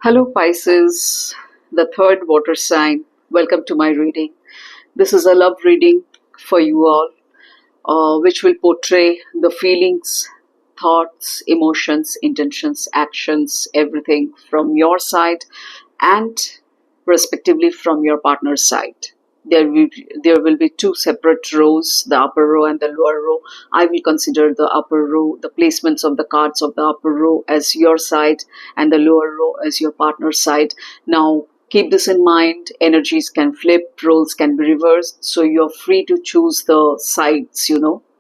Hello, Pisces, the third water sign. Welcome to my reading. This is a love reading for you all, which will portray the feelings, thoughts, emotions, intentions, actions, everything from your side and respectively from your partner's side. There will be two separate rows, the upper row and the lower row. I will consider the upper row, the placements of the cards of the upper row as your side and the lower row as your partner's side. Now, keep this in mind. Energies can flip, roles can be reversed, so you're free to choose the sides.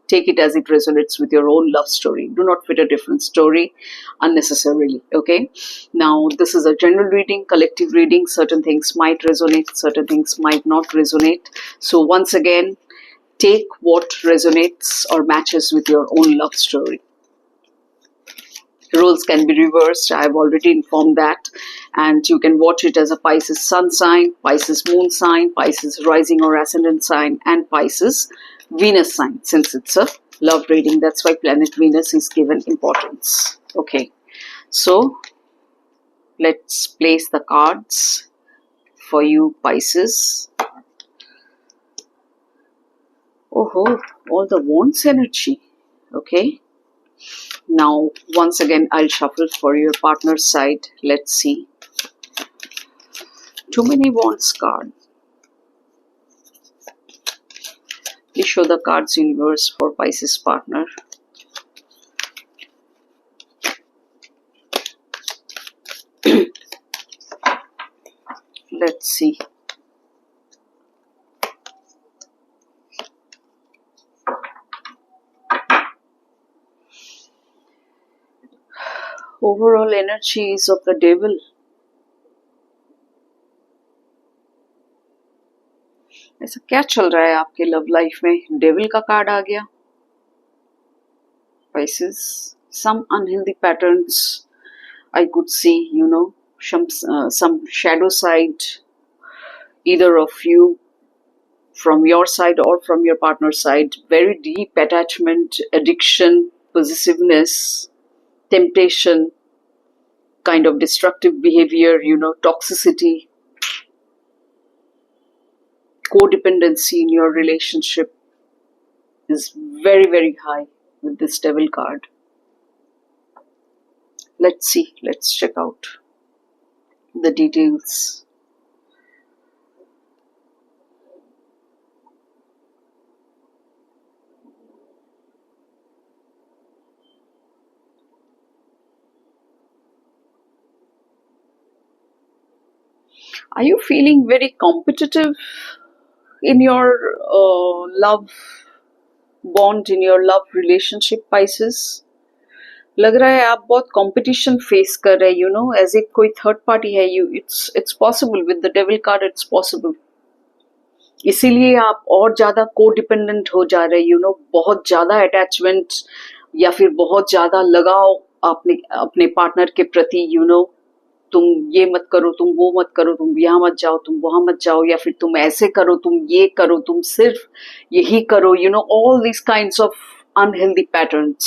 Take it as it resonates with your own love story. Do not fit a different story unnecessarily. Okay. Now, this is a general reading, collective reading. Certain things might resonate, certain things might not resonate. So, once again, take what resonates or matches with your own love story. Roles can be reversed. I have already informed that. And you can watch it as a Pisces sun sign, Pisces moon sign, Pisces rising or ascendant sign, and Pisces Venus sign. Since it's a love reading, that's why planet Venus is given importance. Okay. So, let's place the cards for you, Pisces. Oh, all the wands energy. Okay. Now, once again, I'll shuffle for your partner's side. Let's see. Too many wands card. Please show the cards universe for Pisces partner. Let's see. Overall energies of the devil. ऐसा क्या चल रहा है आपके love life में? Devil का card आ गया. Pisces, some unhealthy patterns I could see, some shadow side, either of you, from your side or from your partner's side, very deep attachment, addiction, possessiveness, temptation, kind of destructive behavior, toxicity, codependency in your relationship is very, very high with this devil card. Let's see. Let's check out the details. Are you feeling very competitive in your love bond, in your love relationship, Pisces? लग रहा है आप बहुत competition face कर रहे हैं, as if कोई third party है. It's possible with the devil card. It's possible. इसीलिए आप और ज्यादा को डिपेंडेंट हो जा रहे हैं, बहुत ज्यादा अटैचमेंट या फिर बहुत ज्यादा लगाव अपने पार्टनर के प्रति. तुम ये मत करो, तुम वो मत करो, तुम यहाँ मत जाओ, तुम वहां मत जाओ, या फिर तुम ऐसे करो, तुम ये करो, तुम सिर्फ यही करो. All this kinds of unhealthy patterns.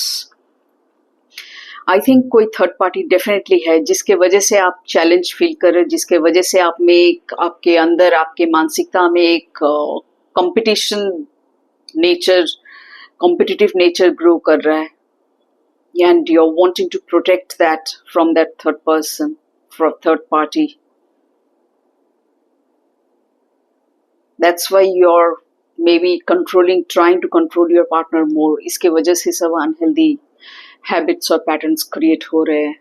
I think कोई थर्ड पार्टी डेफिनेटली है जिसके वजह से आप चैलेंज फील कर रहे हैं, जिसके वजह से आप में आपके अंदर, आपके मानसिकता में एक competition nature, competitive nature grow कर रहा है. And you are wanting to protect that from that third person, from third party. That's why you are maybe trying to control your partner more. इसके वजह से सब unhealthy habits और patterns create हो रहे हैं.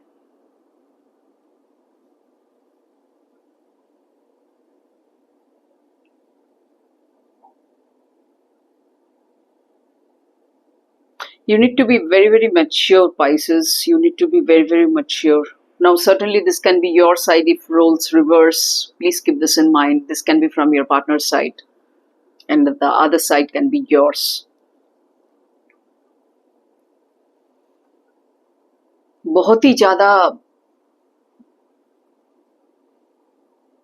You need to be very, very mature, Pisces. You need to be very, very mature. Now, certainly this can be your side if roles reverse. Please keep this in mind. This can be from your partner's side, and the other side can be yours. बहुत ही ज्यादा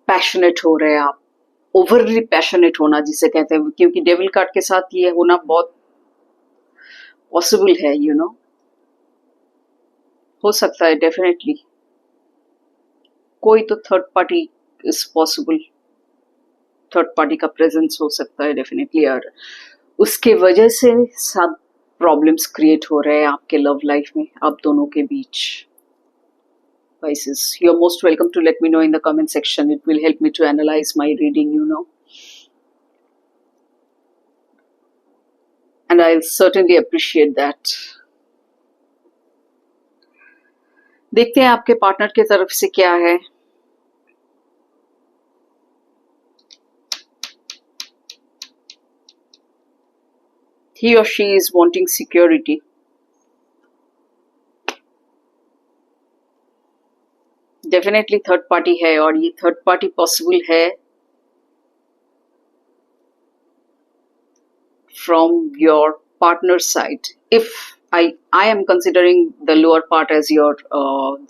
passionate हो रहे हैं आप. Overly passionate होना जिसे कहते हैं, क्योंकि डेविल कार्ड के साथ ये होना बहुत पॉसिबल है. हो सकता है डेफिनेटली. कोई तो third party is possible, third party का प्रेजेंस हो सकता है डेफिनेटली, और उसके वजह से सब प्रॉब्लम्स क्रिएट हो रहे हैं आपके लव लाइफ में, आप दोनों के बीच. Pisces, you're most welcome to let me know in the comment section. It will help me to analyze my reading, you know. And I'll certainly appreciate that. देखते हैं आपके पार्टनर की तरफ से क्या है. He or she is wanting security. Definitely third party है, और ये थर्ड पार्टी पॉसिबल है from your partner's side. If I am considering the lower part as your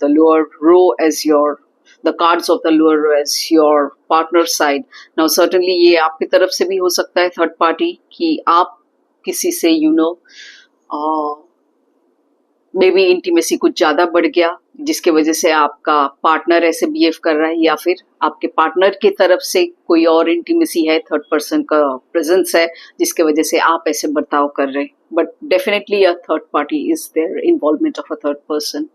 the lower row as your, the cards of the lower row as your partner's side. Now certainly ये आपकी तरफ से भी हो सकता है third party, कि आप किसी से मे बी इंटीमेसी कुछ ज्यादा बढ़ गया, जिसके वजह से आपका पार्टनर ऐसे बिहेव कर रहा है, या फिर आपके पार्टनर की तरफ से कोई और इंटीमेसी है, थर्ड पर्सन का प्रेजेंस है, जिसके वजह से आप ऐसे बर्ताव कर रहे हैं. But definitely a third party is there, involvement of a third person.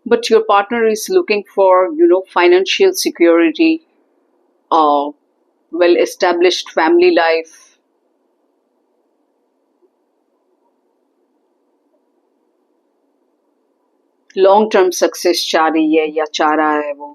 But your partner is looking for, financial security, well-established family life. Long term success चाह रही है या चाह रहा है वो.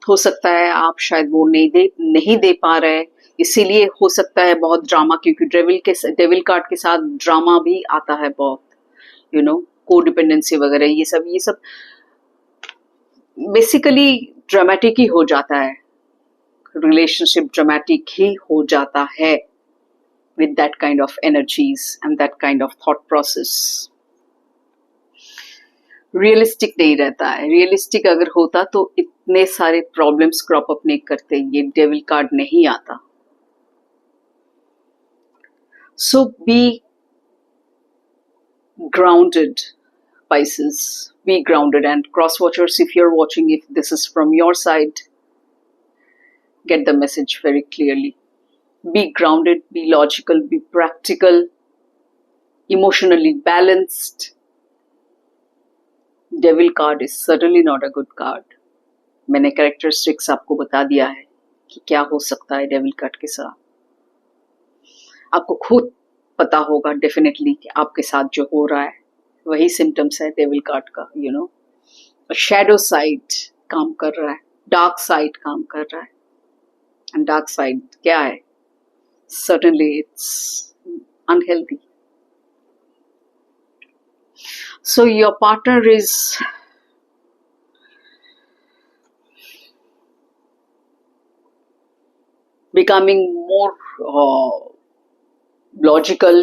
हो सकता है आप शायद वो नहीं दे पा रहे, इसीलिए हो सकता है बहुत ड्रामा, क्योंकि डेविल कार्ड के साथ ड्रामा भी आता है बहुत, कोडिपेंडेंसी वगैरह, ये सब बेसिकली ड्रामेटिक ही हो जाता है, रिलेशनशिप ड्रामेटिक ही हो जाता है with that kind of energies and that kind of thought process. Realistic नहीं रहता है. रियलिस्टिक अगर होता तो इतने सारे प्रॉब्लम्स क्रॉप अप नहीं करते, ये डेविल कार्ड नहीं आता. सो B grounded, Pisces. Be grounded, and cross watchers, if you're watching, if this is from your side, get the message very clearly. Be grounded, be logical, be practical, emotionally balanced. Devil card is certainly not a good card. मैंने characteristics आपको बता दिया है कि क्या हो सकता है डेविल कार्ड के साथ. आपको खुद पता होगा डेफिनेटली कि आपके साथ जो हो रहा है वही सिम्टम्स है डेविल कार्ड का. शैडो साइड काम कर रहा है, डार्क साइड काम कर रहा है. एंड डार्क साइड क्या है? Certainly it's unhealthy. So your partner is becoming more logical,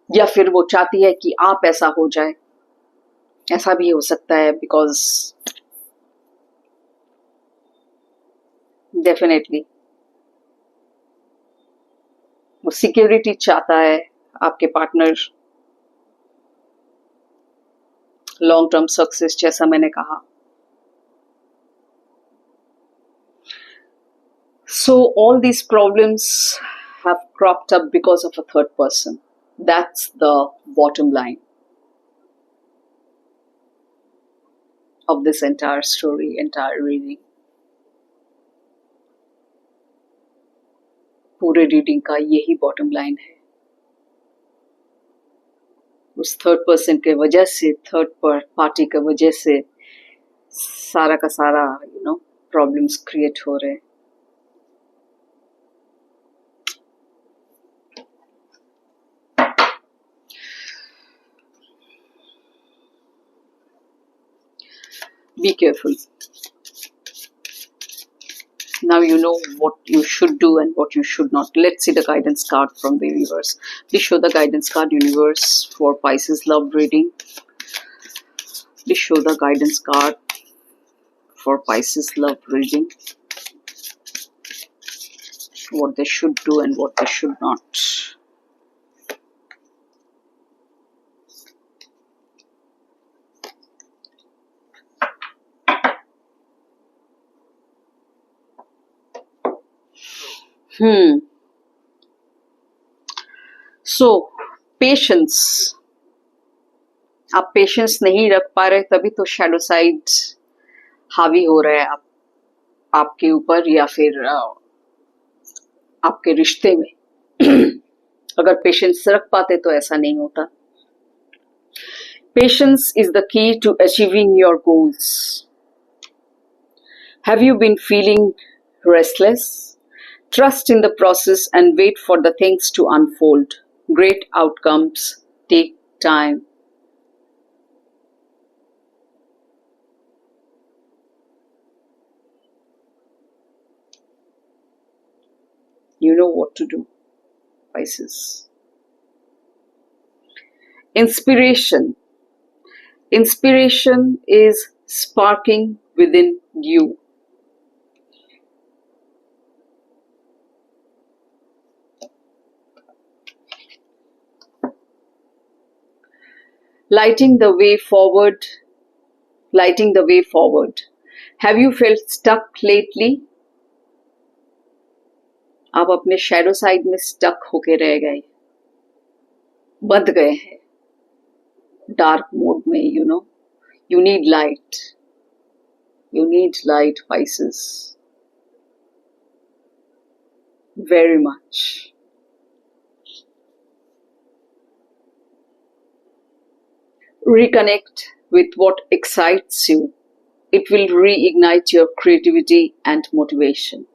या फिर वो चाहती है कि आप ऐसा हो जाए, ऐसा भी हो सकता है. बिकॉज डेफिनेटली वो सिक्योरिटी चाहता है आपके पार्टनर, लॉन्ग टर्म सक्सेस, जैसा मैंने कहा. So all these problems have cropped up because of a third person. That's the bottom line of this entire story, entire reading. पूरे रीडिंग का यही बॉटम लाइन है. उस थर्ड पर्सन के वजह से, थर्ड पार्टी के वजह से सारा का सारा प्रॉब्लम्स क्रिएट हो रहे हैं. Be careful. Now you know what you should do and what you should not. Let's see the guidance card from the universe. Please show the guidance card, universe, for Pisces love reading. Please show the guidance card for Pisces love reading. What they should do and what they should not. So, patience. आप patience नहीं रख पा रहे, तभी तो shadow side हावी हो रहा है आपके ऊपर या फिर आपके रिश्ते में। अगर पेशेंस रख पाते तो ऐसा नहीं होता। Patience is the key to achieving your goals. Have you been feeling restless? Trust in the process and wait for the things to unfold. Great outcomes take time. You know what to do, Pisces. Inspiration. Inspiration is sparking within you. Lighting the way forward. Lighting the way forward. Have you felt stuck lately? आप अपने shadow side में stuck होके रह गए, बंध गए हैं dark mode में. you need light. You need light, Pisces, very much. Reconnect with what excites you. It will reignite your creativity and motivation.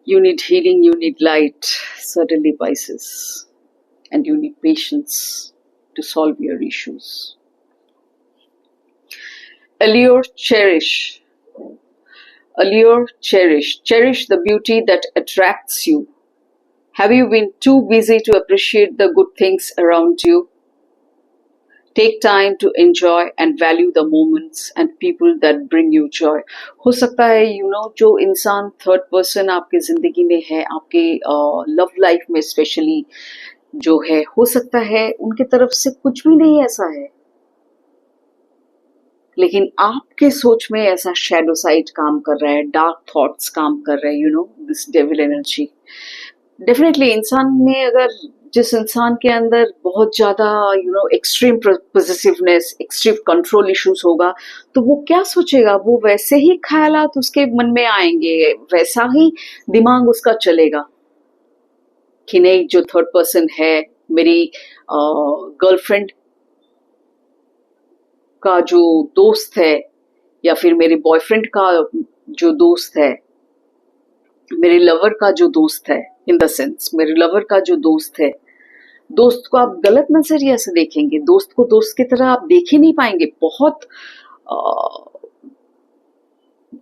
You need healing, you need light, certainly, Pisces. And you need patience to solve your issues. Allure, cherish. Allure, cherish. Cherish the beauty that attracts you. Have you been too busy to appreciate the good things around you? Take time to enjoy and value the moments and people that bring you joy. हो सकता है जो इंसान third person आपके जिंदगी में है, आपके लव लाइफ में स्पेशली जो है, हो सकता है उनके तरफ से कुछ भी नहीं ऐसा है, लेकिन आपके सोच में ऐसा शैडो साइड काम कर रहा है, डार्क थॉट्स काम कर रहे हैं, दिस डेविल एनर्जी. डेफिनेटली इंसान में अगर जिस इंसान के अंदर बहुत ज्यादा extreme positiveness, extreme control issues होगा, तो वो क्या सोचेगा, वो वैसे ही ख्यालात उसके मन में आएंगे, वैसा ही दिमाग उसका चलेगा कि नहीं, जो थर्ड पर्सन है, मेरी गर्लफ्रेंड का जो दोस्त है या फिर मेरे बॉयफ्रेंड का जो दोस्त है, मेरे लवर का जो दोस्त है, इन द सेंस मेरे लवर का जो दोस्त है, दोस्त को आप गलत नजरिया से देखेंगे, दोस्त को दोस्त की तरह आप देख ही नहीं पाएंगे, बहुत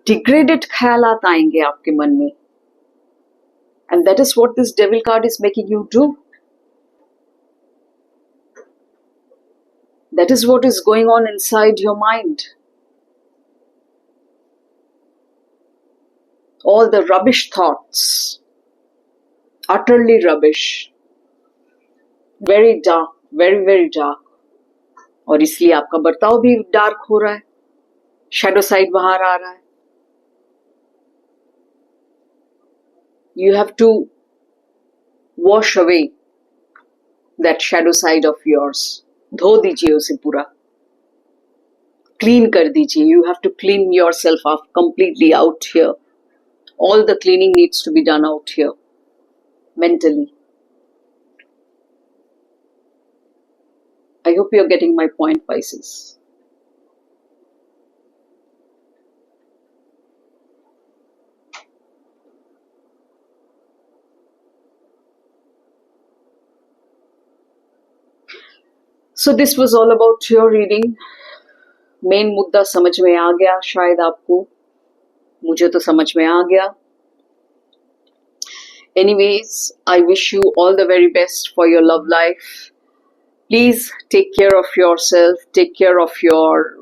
डिग्रेडेड ख्यालात आएंगे आपके मन में. And that is what this devil card is making you do. That is what is going on inside your mind. All the rubbish thoughts, utterly rubbish, very dark, very very dark. और इसलिए आपका बर्ताव भी dark हो रहा है, shadow side बाहर आ रहा है. You have to wash away that shadow side of yours. धो दीजिए उसे पूरा, क्लीन कर दीजिए. You have to clean yourself up completely out here. All the cleaning needs to be done out here, mentally. I hope you're getting my point, Pisces. So this was all about your reading. Main मुद्दा समझ में आ गया शायद आपको, मुझे तो समझ में आ गया. Anyways, I wish you all the very best for your love life. Please take care of yourself, take care of your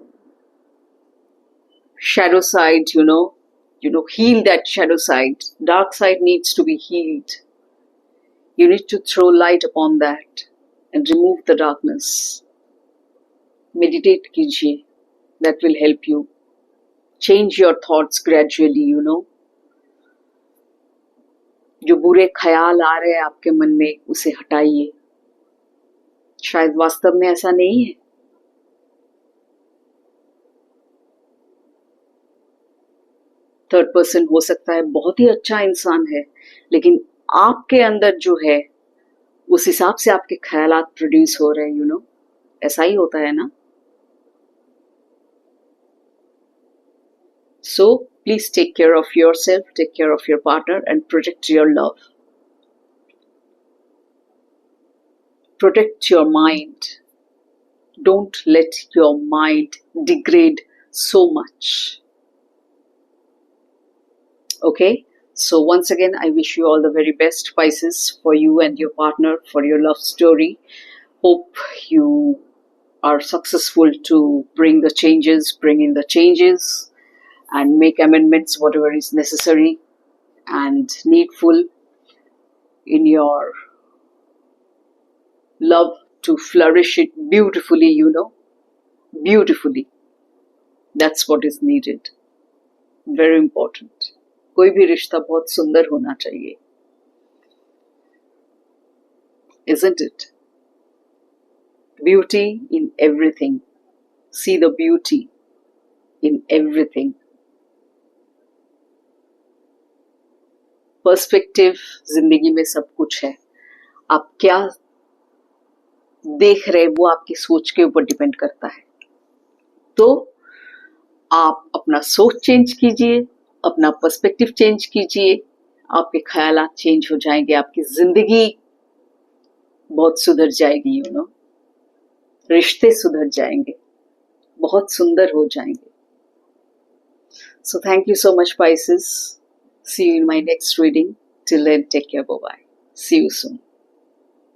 shadow side, heal that shadow side. Dark side needs to be healed. You need to throw light upon that and remove the darkness. Meditate kijiye. That will help you. Change your thoughts gradually, जो बुरे ख्याल आ रहे हैं आपके मन में, उसे हटाइए. शायद वास्तव में ऐसा नहीं है. थर्ड पर्सन हो सकता है बहुत ही अच्छा इंसान है, लेकिन आपके अंदर जो है उस हिसाब से आपके ख्यालात प्रोड्यूस हो रहे हैं. ऐसा ही होता है ना. So please take care of yourself, take care of your partner, and protect your love. Protect your mind. Don't let your mind degrade so much. Okay? So once again, I wish you all the very best, Pisces, for you and your partner, for your love story. Hope you are successful to bring in the changes, and make amendments whatever is necessary and needful in your love to flourish it beautifully, beautifully. That's what is needed. Very important. कोई भी रिश्ता बहुत सुंदर होना चाहिए, isn't it? Beauty in everything. See the beauty in everything. Perspective जिंदगी में सब कुछ है. आप क्या देख रहे वो आपकी सोच के ऊपर डिपेंड करता है. तो आप अपना सोच चेंज कीजिए, अपना पर्सपेक्टिव चेंज कीजिए, आपके ख्यालात चेंज हो जाएंगे, आपकी जिंदगी बहुत सुधर जाएगी. रिश्ते सुधर जाएंगे, बहुत सुंदर हो जाएंगे. So thank you so much, Pisces. See you in my next reading. Till then, take care. Bye-bye. See you soon.